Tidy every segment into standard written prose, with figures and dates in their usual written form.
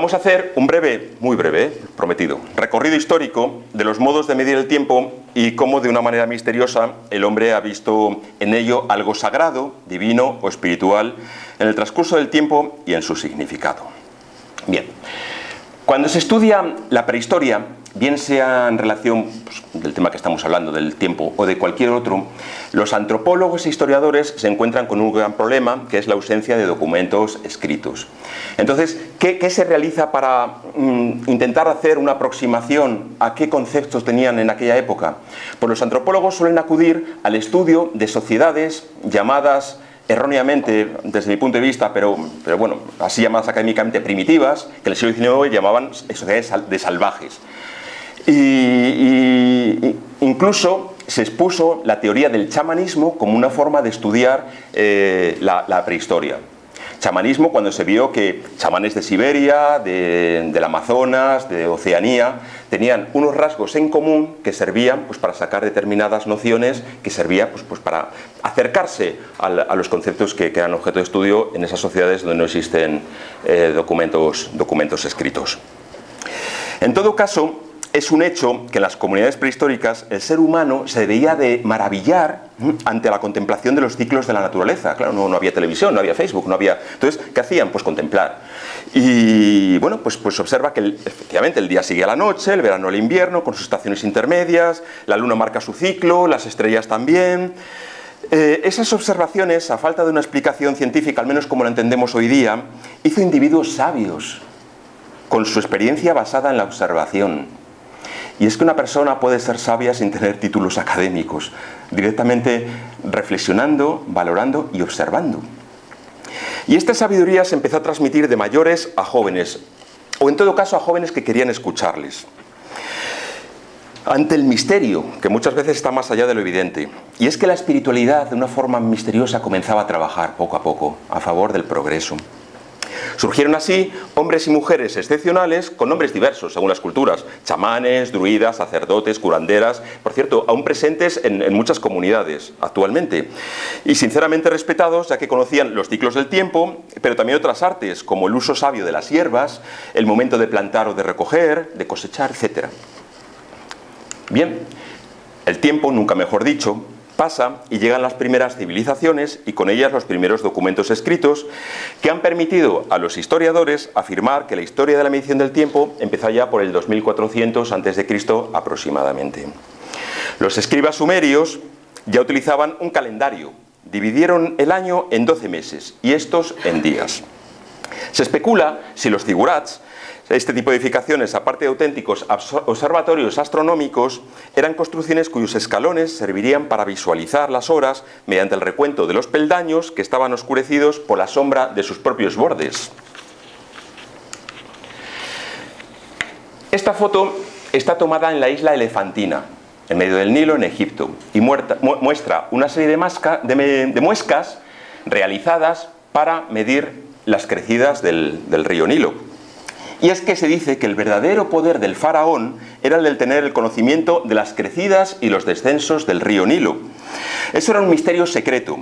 Vamos a hacer un breve, muy breve, prometido, recorrido histórico de los modos de medir el tiempo y cómo de una manera misteriosa el hombre ha visto en ello algo sagrado, divino o espiritual en el transcurso del tiempo y en su significado. Bien, cuando se estudia la prehistoria, bien sea en relación del tema que estamos hablando, del tiempo o de cualquier otro, los antropólogos e historiadores se encuentran con un gran problema, que es la ausencia de documentos escritos. Entonces, ¿qué se realiza para intentar hacer una aproximación a qué conceptos tenían en aquella época? Pues los antropólogos suelen acudir al estudio de sociedades llamadas erróneamente, desde mi punto de vista, pero bueno, así llamadas académicamente primitivas, que en el siglo XIX llamaban sociedades de salvajes. Y incluso se expuso la teoría del chamanismo como una forma de estudiar la prehistoria. Chamanismo cuando se vio que chamanes de Siberia, del Amazonas, de Oceanía, tenían unos rasgos en común que servían pues, para sacar determinadas nociones, que servían pues, para acercarse a los conceptos que eran objeto de estudio en esas sociedades donde no existen documentos escritos. En todo caso, es un hecho que en las comunidades prehistóricas el ser humano se debía de maravillar ante la contemplación de los ciclos de la naturaleza. Claro, no había televisión, no había Facebook, no había... Entonces, ¿qué hacían? Pues contemplar. Y bueno, pues observa que efectivamente el día sigue a la noche, el verano al invierno, con sus estaciones intermedias, la luna marca su ciclo, las estrellas también. Esas observaciones, a falta de una explicación científica, al menos como la entendemos hoy día, hizo individuos sabios, con su experiencia basada en la observación. Y es que una persona puede ser sabia sin tener títulos académicos, directamente reflexionando, valorando y observando. Y esta sabiduría se empezó a transmitir de mayores a jóvenes, o en todo caso a jóvenes que querían escucharles. Ante el misterio, que muchas veces está más allá de lo evidente, y es que la espiritualidad de una forma misteriosa comenzaba a trabajar poco a poco a favor del progreso. Surgieron así hombres y mujeres excepcionales con nombres diversos según las culturas, chamanes, druidas, sacerdotes, curanderas, por cierto, aún presentes en muchas comunidades actualmente, y sinceramente respetados ya que conocían los ciclos del tiempo, pero también otras artes como el uso sabio de las hierbas, el momento de plantar o de recoger, de cosechar, etc. Bien, el tiempo, nunca mejor dicho, pasa y llegan las primeras civilizaciones y con ellas los primeros documentos escritos que han permitido a los historiadores afirmar que la historia de la medición del tiempo empezó ya por el 2400 a.C. aproximadamente. Los escribas sumerios ya utilizaban un calendario, dividieron el año en 12 meses y estos en días. Se especula si los zigurats, este tipo de edificaciones, aparte de auténticos observatorios astronómicos, eran construcciones cuyos escalones servirían para visualizar las horas mediante el recuento de los peldaños que estaban oscurecidos por la sombra de sus propios bordes. Esta foto está tomada en la isla Elefantina, en medio del Nilo, en Egipto, y muestra una serie de muescas realizadas para medir las crecidas del río Nilo. Y es que se dice que el verdadero poder del faraón era el de tener el conocimiento de las crecidas y los descensos del río Nilo. Eso era un misterio secreto,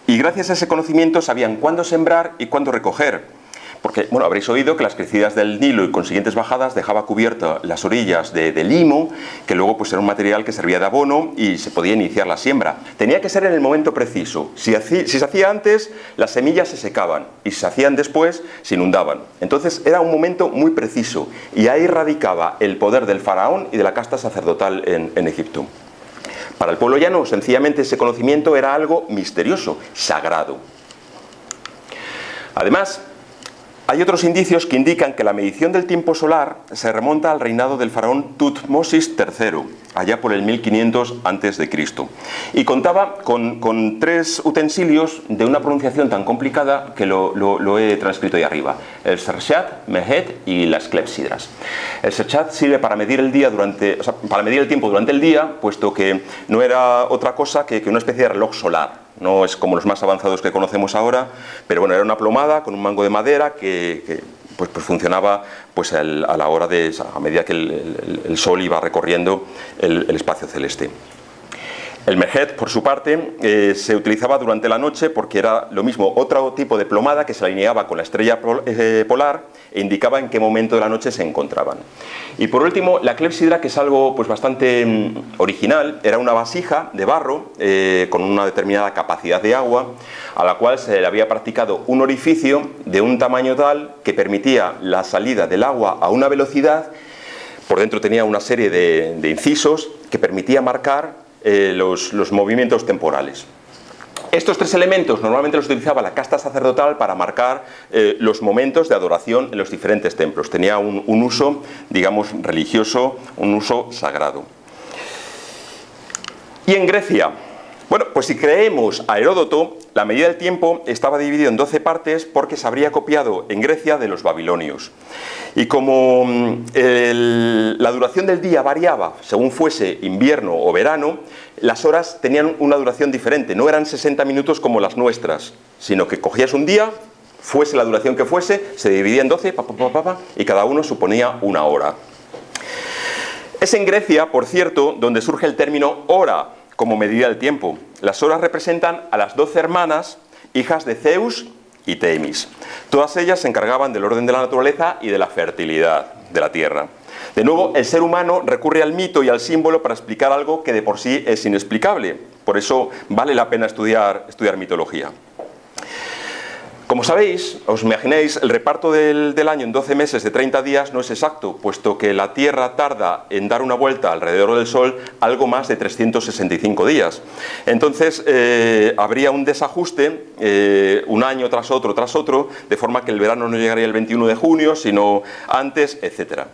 y gracias a ese conocimiento sabían cuándo sembrar y cuándo recoger. Porque, bueno, habréis oído que las crecidas del Nilo y consiguientes bajadas dejaba cubiertas las orillas de limo, que luego pues era un material que servía de abono y se podía iniciar la siembra. Tenía que ser en el momento preciso. Si se hacía antes, las semillas se secaban, y si se hacían después, se inundaban. Entonces era un momento muy preciso, y ahí radicaba el poder del faraón y de la casta sacerdotal en Egipto. Para el pueblo llano, sencillamente ese conocimiento era algo misterioso, sagrado. Además, hay otros indicios que indican que la medición del tiempo solar se remonta al reinado del faraón Tutmosis III, allá por el 1500 a.C. Y contaba con 3 utensilios de una pronunciación tan complicada que lo he transcrito ahí arriba: el Sershat, Mehet y las clepsidras. El Sershat sirve para medir el día para medir el tiempo durante el día, puesto que no era otra cosa que una especie de reloj solar. No es como los más avanzados que conocemos ahora, pero bueno, era una plomada con un mango de madera que funcionaba pues a la hora a medida que el sol iba recorriendo el espacio celeste. El Mejet, por su parte, se utilizaba durante la noche porque era lo mismo, otro tipo de plomada que se alineaba con la estrella polar e indicaba en qué momento de la noche se encontraban. Y por último, la clepsidra, que es algo pues bastante original, era una vasija de barro con una determinada capacidad de agua, a la cual se le había practicado un orificio de un tamaño tal que permitía la salida del agua a una velocidad. Por dentro tenía una serie de incisos que permitía marcar los movimientos temporales. Estos tres elementos normalmente los utilizaba la casta sacerdotal para marcar los momentos de adoración en los diferentes templos. Tenía un uso, digamos, religioso, un uso sagrado. Y en Grecia, bueno, pues si creemos a Heródoto, la medida del tiempo estaba dividida en 12 partes porque se habría copiado en Grecia de los babilonios. Y como la duración del día variaba según fuese invierno o verano, las horas tenían una duración diferente. No eran 60 minutos como las nuestras, sino que cogías un día, fuese la duración que fuese, se dividía en 12, y cada uno suponía una hora. Es en Grecia, por cierto, donde surge el término hora como medida del tiempo. Las horas representan a las 12 hermanas, hijas de Zeus y Temis. Todas ellas se encargaban del orden de la naturaleza y de la fertilidad de la tierra. De nuevo, el ser humano recurre al mito y al símbolo para explicar algo que de por sí es inexplicable. Por eso vale la pena estudiar mitología. Como sabéis, os imaginéis, el reparto del año en 12 meses de 30 días no es exacto, puesto que la Tierra tarda en dar una vuelta alrededor del Sol algo más de 365 días. Entonces, habría un desajuste un año tras otro, de forma que el verano no llegaría el 21 de junio, sino antes, etc.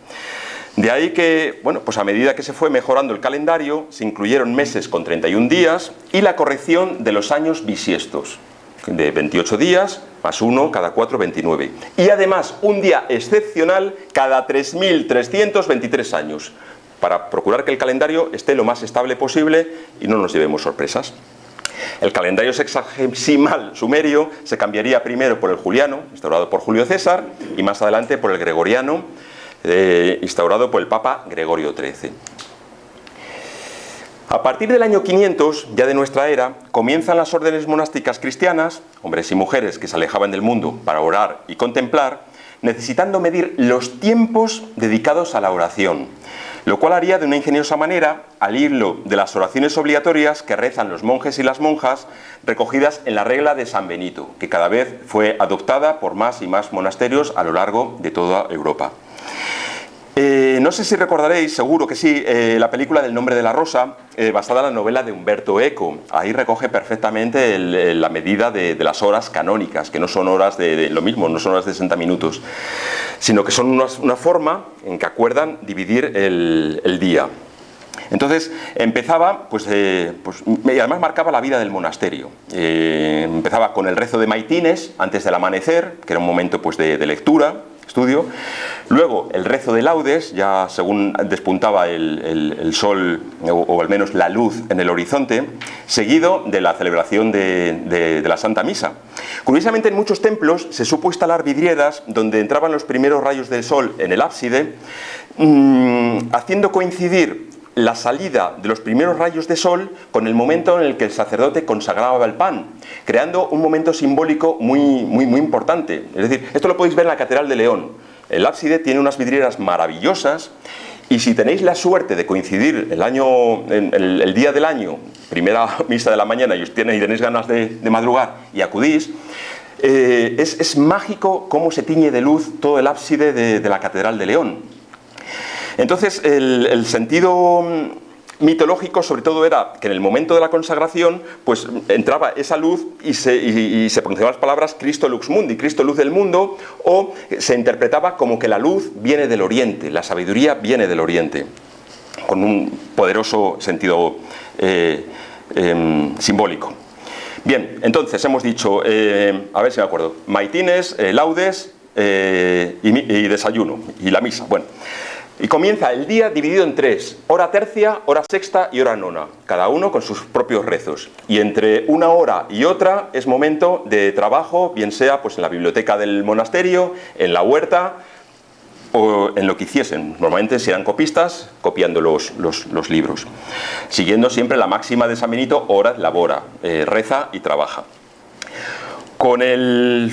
De ahí que, bueno, pues a medida que se fue mejorando el calendario, se incluyeron meses con 31 días y la corrección de los años bisiestos, de 28 días, más 1 cada 4, 29. Y además, un día excepcional cada 3.323 años, para procurar que el calendario esté lo más estable posible y no nos llevemos sorpresas. El calendario sexagesimal sumerio se cambiaría primero por el juliano, instaurado por Julio César, y más adelante por el gregoriano, instaurado por el Papa Gregorio XIII. A partir del año 500, ya de nuestra era, comienzan las órdenes monásticas cristianas, hombres y mujeres que se alejaban del mundo para orar y contemplar, necesitando medir los tiempos dedicados a la oración, lo cual haría de una ingeniosa manera al hilo de las oraciones obligatorias que rezan los monjes y las monjas, recogidas en la regla de San Benito, que cada vez fue adoptada por más y más monasterios a lo largo de toda Europa. No sé si recordaréis, seguro que sí, la película del Nombre de la Rosa, basada en la novela de Umberto Eco. Ahí recoge perfectamente la medida de las horas canónicas, que no son horas de lo mismo, no son horas de 60 minutos, sino que son una forma en que acuerdan dividir el día. Entonces empezaba, y además marcaba la vida del monasterio. Empezaba con el rezo de maitines antes del amanecer, que era un momento de lectura, estudio. Luego el rezo de laudes, ya según despuntaba el sol o al menos la luz en el horizonte, seguido de la celebración de la Santa Misa. Curiosamente, en muchos templos se supo instalar vidrieras donde entraban los primeros rayos del sol en el ábside, haciendo coincidir la salida de los primeros rayos de sol con el momento en el que el sacerdote consagraba el pan, creando un momento simbólico muy importante. Es decir, esto lo podéis ver en la Catedral de León. El ábside tiene unas vidrieras maravillosas y si tenéis la suerte de coincidir el día del año, primera misa de la mañana, y tenéis ganas de madrugar y acudís, es mágico cómo se tiñe de luz todo el ábside de la Catedral de León. Entonces, el sentido mitológico sobre todo era que en el momento de la consagración pues entraba esa luz y se pronunciaban las palabras Cristo lux mundi, Cristo luz del mundo, o se interpretaba como que la luz viene del oriente, la sabiduría viene del oriente, con un poderoso sentido simbólico. Bien, entonces hemos dicho, a ver si me acuerdo, maitines, laudes y desayuno, y la misa, bueno. Y comienza el día dividido en tres: hora tercia, hora sexta y hora nona, cada uno con sus propios rezos. Y entre una hora y otra es momento de trabajo, bien sea pues en la biblioteca del monasterio, en la huerta o en lo que hiciesen. Normalmente, si eran copistas, copiando los libros. Siguiendo siempre la máxima de San Benito, ora et labora, reza y trabaja. Con el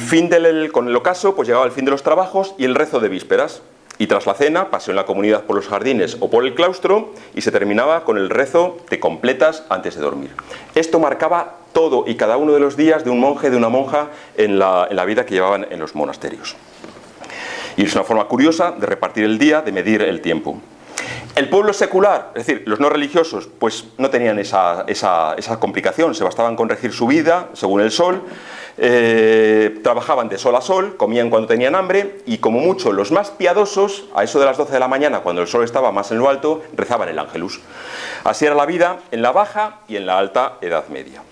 ocaso, pues llegaba el fin de los trabajos y el rezo de vísperas. Y tras la cena, paseo en la comunidad por los jardines o por el claustro y se terminaba con el rezo de completas antes de dormir. Esto marcaba todo y cada uno de los días de un monje, de una monja en la vida que llevaban en los monasterios. Y es una forma curiosa de repartir el día, de medir el tiempo. El pueblo secular, es decir, los no religiosos, pues no tenían esa complicación, se bastaban con regir su vida según el sol, trabajaban de sol a sol, comían cuando tenían hambre y como mucho los más piadosos, a eso de las 12 de la mañana, cuando el sol estaba más en lo alto, rezaban el Ángelus. Así era la vida en la baja y en la alta Edad Media.